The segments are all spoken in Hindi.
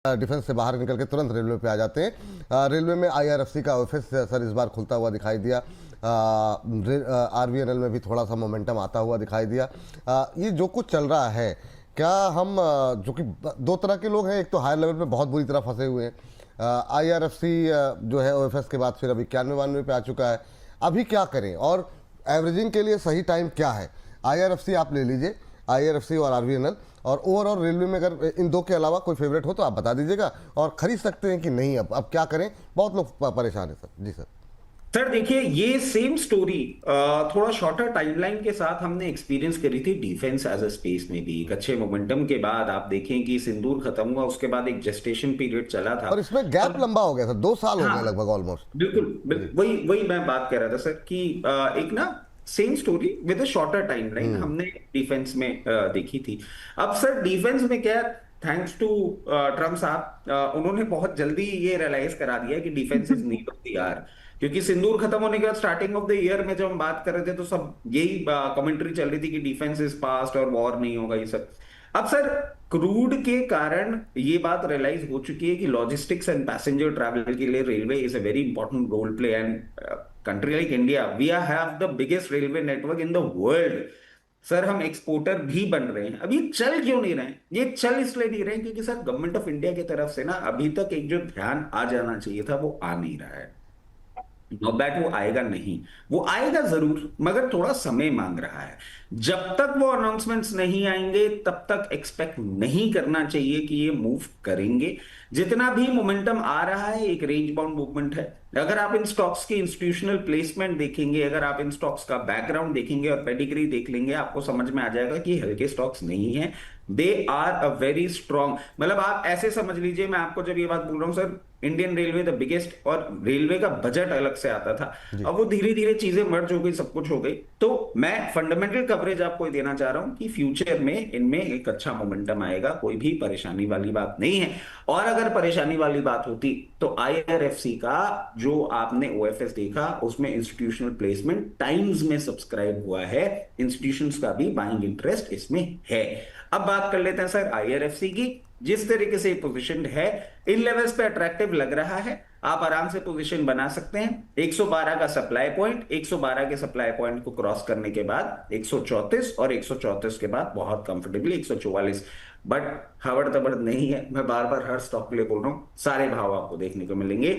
डिफेंस से बाहर निकल के तुरंत रेलवे पे आ जाते हैं। रेलवे में आईआरएफसी का ऑफिस सर इस बार खुलता हुआ दिखाई दिया। आरवीएनएल में भी थोड़ा सा मोमेंटम आता हुआ दिखाई दिया। ये जो कुछ चल रहा है, क्या हम जो कि दो तरह के लोग हैं, एक तो हायर लेवल पे बहुत बुरी तरह फंसे हुए हैं। आईआरएफसी जो है ओएफएस के बाद फिर अभी 91-92 पे आ चुका है। अभी क्या करें और एवरेजिंग के लिए सही टाइम क्या है? आईआरएफसी आप ले लीजिए, आईआरएफसी और आरवीएनएल, और ओवरऑल रेलवे में अगर इन दो के अलावा कोई फेवरेट हो तो आप बता दीजिएगा, और खरीद सकते हैं कि नहीं। अब क्या करें, बहुत लोग परेशान है सर। जी सर। सर देखिए, ये सेम स्टोरी थोड़ा शॉर्टर टाइमलाइन के साथ हमने एक्सपीरियंस करी थी डिफेंस एज अ स्पेस में भी। एक अच्छे मोमेंटम के बाद आप देखें कि सिंदूर खत्म हुआ, उसके बाद एक जेस्टेशन पीरियड चला था और इसमें गैप लंबा हो गया सर, 2 साल हो हाँ, गए लगभग ऑलमोस्ट। बिल्कुल वही वही मैं बात कर रहा था सर कि एक ना same story with a shorter timeline हमने डिफेंस में देखी थी। अब सर डिफेंस में क्या, थैंक्स टू ट्रम्प साहब, उन्होंने बहुत जल्दी ये रियलाइज करा दिया कि defence is need of the hour. क्योंकि सिंदूर खत्म होने के बाद स्टार्टिंग ऑफ द ईयर में जब हम बात कर रहे थे तो सब यही कमेंट्री चल रही थी कि डिफेंस इज पास्ट और वॉर नहीं होगा ये सब। अब सर क्रूड के कारण ये बात रियलाइज हो चुकी है कि लॉजिस्टिक्स एंड पैसेंजर ट्रैवल के लिए railway is a very important role play. And country like India, we have the biggest railway network in the world. Sir हम एक्सपोर्टर भी बन रहे हैं। अब ये चल क्यों नहीं रहे हैं? ये चल इसलिए नहीं रहे क्योंकि सर गवर्नमेंट ऑफ इंडिया की तरफ से ना अभी तक एक जो ध्यान आ जाना चाहिए था वो आ नहीं रहा है। नॉट दैट वो आएगा नहीं, वो आएगा जरूर, मगर थोड़ा समय मांग रहा है। जब तक वो अनाउंसमेंट्स नहीं आएंगे तब तक एक्सपेक्ट नहीं करना चाहिए कि ये मूव करेंगे। जितना भी मोमेंटम आ रहा है एक रेंज बाउंड मूवमेंट है। अगर आप इन स्टॉक्स की इंस्टीट्यूशनल प्लेसमेंट देखेंगे, अगर आप इन स्टॉक्स का बैकग्राउंड देखेंगे और पेडिग्री देख लेंगे, आपको समझ में आ जाएगा कि हल्के स्टॉक्स नहीं है। They are a very strong, मतलब आप ऐसे समझ लीजिए, मैं आपको जब ये बात बोल रहा हूं sir, Indian railway the biggest, और रेलवे का बजट अलग से आता था, अब वो धीरे धीरे चीजें मर्ज हो गई, सब कुछ हो गई। तो मैं फंडामेंटल कवरेज आपको देना चाह रहा हूं कि फ्यूचर में इनमें एक अच्छा मोमेंटम आएगा, कोई भी परेशानी वाली बात नहीं है। और अगर परेशानी वाली बात होती तो आईआरएफसी का जो आपने ओएफएस देखा उसमें इंस्टीट्यूशनल प्लेसमेंट टाइम्स में सब्सक्राइब हुआ है, इंस्टीट्यूशंस का भी बाइंग इंटरेस्ट इसमें है। अब बात कर लेते हैं सर आईआरएफसी की। जिस तरीके से पोजीशन है, इन लेवल्स पे अट्रैक्टिव लग रहा है, आप आराम से पोजीशन बना सकते हैं। 112 का सप्लाई पॉइंट, 112 के सप्लाई पॉइंट को क्रॉस करने के बाद 134, और 134 के बाद बहुत कंफर्टेबली 144। बट हवड़ तबड़ नहीं है, मैं बार बार हर स्टॉक के लिए बोल रहा हूं, सारे भाव आपको देखने को मिलेंगे।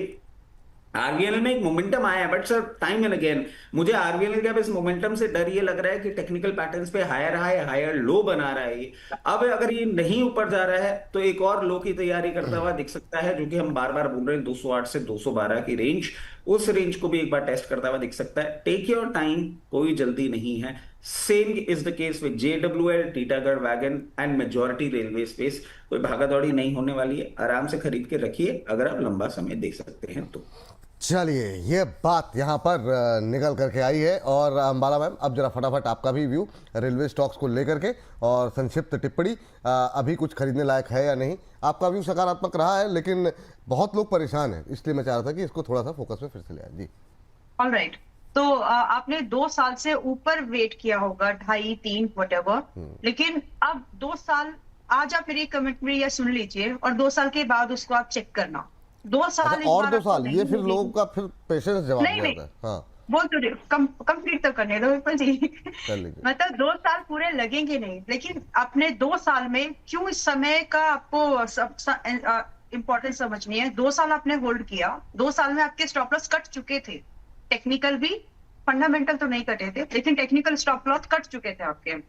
आरवीएनएल में एक मोमेंटम आया है, but sir time and again मुझे आरवीएनएल के अब इस मोमेंटम से डर ये लग रहा है कि टेक्निकल पैटर्न्स पे हायर हाई हायर लो बना रहा है ये। अब अगर ये नहीं ऊपर जा रहा है तो एक और लो की तैयारी करता हुआ दिख सकता है, जो कि हम बार बार बोल रहे हैं 208 से 212 की रेंज, उस रेंज को भी एक बार टेस्ट करता हुआ दिख सकता है। टेक योर टाइम, कोई जल्दी नहीं है। Same is the case with JWL, Titagarh wagon and majority railway space. कोई भागा दौड़ी नहीं होने वाली है, आराम से खरीद के रखिए अगर आप लंबा समय दे सकते हैं तो। चलिए, ये बात यहाँ पर निकल करके आई है। और अंबाला मैम, अब जरा फटाफट आपका भी व्यू रेलवे स्टॉक्स को लेकर के, और संक्षिप्त टिप्पणी, अभी कुछ खरीदने लायक है या नहीं? आपका व्यू सकारात्मक रहा है, लेकिन बहुत लोग परेशान हैं, इसलिए मैं चाह रहा था कि इसको थोड़ा सा फोकस में फिर से ले आए। जी ऑलराइट। तो आपने 2 साल से ऊपर वेट किया होगा, 2.5 3 व्हाटएवर, लेकिन अब 2 साल, आज आप मेरी कमेंट्री या सुन लीजिए और 2 साल के बाद उसको आप चेक करना। 2 साल अच्छा, और 2 साल ये फिर लोगों का फिर पेशेंस जवाब नहीं, नहीं होता है। हाँ, वो तो कंप्लीट तो करने दो विपुल जी। कर लीजिए। मतलब 2 साल पूरे लगेंगे नहीं, लेकिन अपने 2 साल में क्यों इस समय का आपको इंपॉर्टेंस समझनी है। 2 साल आपने होल्ड किया, 2 साल में आपके स्टॉप लॉस कट चुके थे, टेक्निकल भी, फंडामेंटल तो नहीं कटे थे, लेकिन टेक्निकल स्टॉप लॉस कट चुके थे आपके,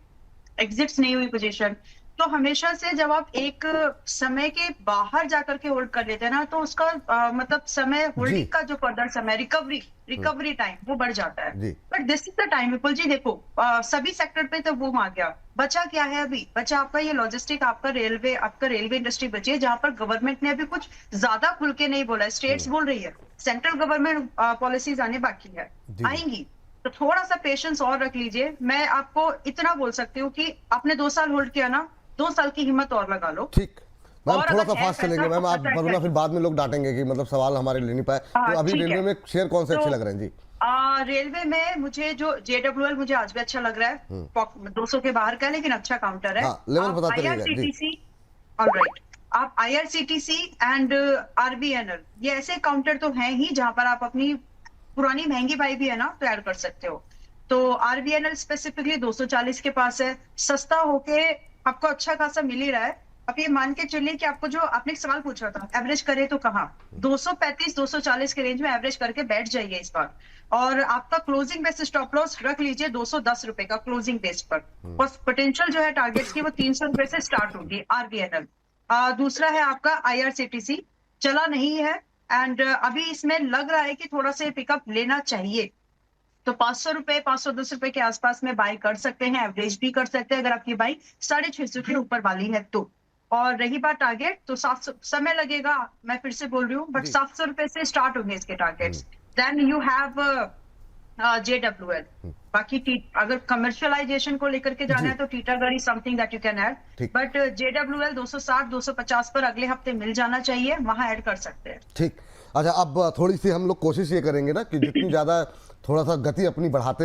एग्जिट्स नहीं हुई पोजीशन। तो हमेशा से जब आप एक समय के बाहर जाकर के होल्ड कर लेते हैं ना, तो उसका मतलब समय, होल्डिंग का जो फर्दर समय, रिकवरी टाइम वो बढ़ जाता है। But this is the time Vipul ji. देखो सभी सेक्टर पे तो बूम आ गया, बचा क्या है अभी? बचा आपका ये लॉजिस्टिक, आपका रेलवे इंडस्ट्री बची है, जहां पर गवर्नमेंट ने अभी कुछ ज्यादा खुल के नहीं बोला है, स्टेट्स बोल रही है, सेंट्रल गवर्नमेंट पॉलिसीज आने बाकी है, आएंगी, तो थोड़ा सा पेशेंस और रख लीजिए। मैं आपको इतना बोल सकती हूँ कि आपने 2 साल होल्ड किया ना, 2 साल की हिम्मत और लगा लो। ठीक मैम, थोड़ा सा फास्ट चलेंगे मैम, आप वरना फिर बाद में लोग डांटेंगे कि मतलब सवाल हमारे ले नहीं पाए। तो अभी रेलवे में शेयर कौन से अच्छे लग रहे हैं? जी रेलवे में मुझे जो जेडब्ल्यूएल मुझे आज भी अच्छा लग रहा है, 200 के बाहर का, लेकिन अच्छा काउंटर है। लेवल बताते रहिएगा। आईआरसीटीसी, ऑलराइट, आप IRCTC एंड RVNL ये ऐसे काउंटर तो हैं ही जहां पर आप अपनी पुरानी महंगी बाई भी है ना तो ऐड कर सकते हो। तो RVNL स्पेसिफिकली 240 के पास है, सस्ता होके आपको अच्छा खासा मिल ही रहा है। अब ये मान के चलिए कि आपको जो आपने एक सवाल पूछा था एवरेज करे तो कहाँ, 235-240 के रेंज में एवरेज करके बैठ जाइए इस बार, और आपका क्लोजिंग बेस स्टॉप लॉस रख लीजिए 210 रुपए का क्लोजिंग बेस पर, और पोटेंशियल जो है टारगेट्स की वो 300 रुपए से स्टार्ट होगी RVNL। दूसरा है आपका IRCTC, चला नहीं है एंड अभी इसमें लग रहा है कि थोड़ा सा पिकअप लेना चाहिए, तो 500 रुपए 510 रुपए के आसपास में बाय कर सकते हैं, एवरेज भी कर सकते हैं अगर आपकी बाई 650 के ऊपर वाली है तो। और रही बात टारगेट, तो 700 समय लगेगा, मैं फिर से बोल रही हूँ, बट 700 रुपए से स्टार्ट होंगे इसके targets. Then you have JWL। बाकी अगर कमर्शियलाइजेशन को लेकर के जाना है तो Titagarh something that you can add, but JWL 260-250 पर अगले हफ्ते मिल जाना चाहिए, वहां ऐड कर सकते हैं। ठीक। अच्छा, अब थोड़ी सी हम लोग कोशिश ये करेंगे ना कि जितनी ज़्यादा थोड़ा सा गति अपनी बढ़ाते रहें